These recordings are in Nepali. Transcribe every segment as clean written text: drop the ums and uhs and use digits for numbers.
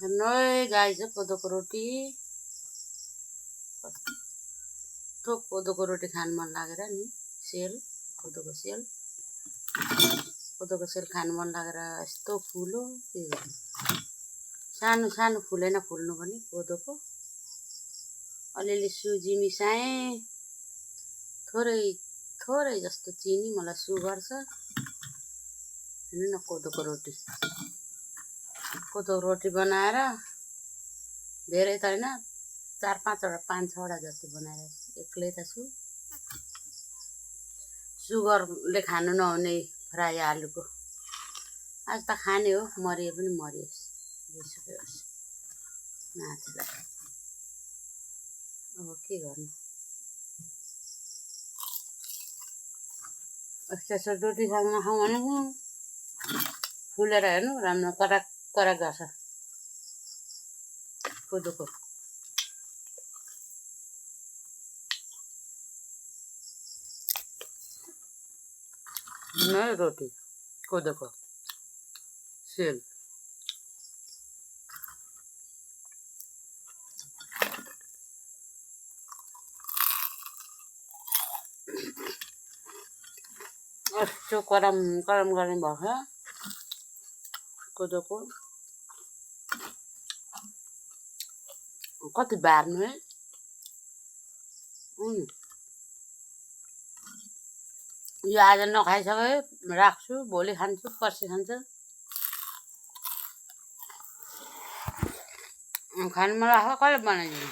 हेर्नु है गाई चाहिँ कोदोको रोटी कस्तो कोदोको रोटी खानु मन लागेर नि कोदोको सेल खानु मन लागेर यस्तो फुलो के गर्नु सानो सानो फुलेन फुल्नु पनि कोदोको अलिअलि सुजी मिसाएँ थोरै थोरै जस्तो चिनी मलाई सुगर छ हेर्नु न कोदोको रोटी बनाएर धेरै त होइन 4-5वटा 5-6वटा जति बनाएर एक्लै त छु सुगरले खानु नहुने फ्राई आलुको आज त खाने हो मरिए पनि मरियोस् जेसुकै होस् नातिलाई अब के गर्नु यस्तो रोटीसँग नखाउँ भने फुलेर हेर्नु राम्रो कराक कराक गर्छ कोदोको रोटी कोदोको सेल यस्तो गरम गरम गर्ने भएको कोदोको कति बार्नु है यो आज नखाइसके राख्छु भोलि खान्छु पर्सि खान्छु खानु मन लाग्छ कहिले बनाइदिनु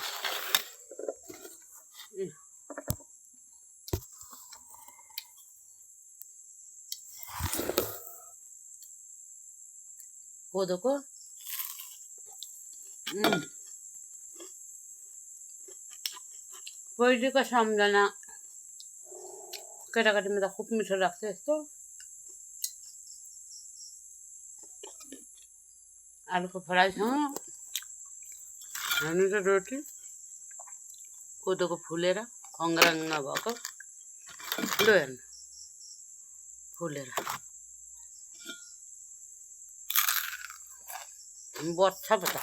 कोदोको पहिलेको सम्झना केटाकेटीमा त खुब मिठो लाग्छ यस्तो आलुको फ्राईसँग हेर्नु त रोटी कोदोको फुलेर खङ्ग्राङ नभएको लु हेर्नु फुलेर बच्छ पो त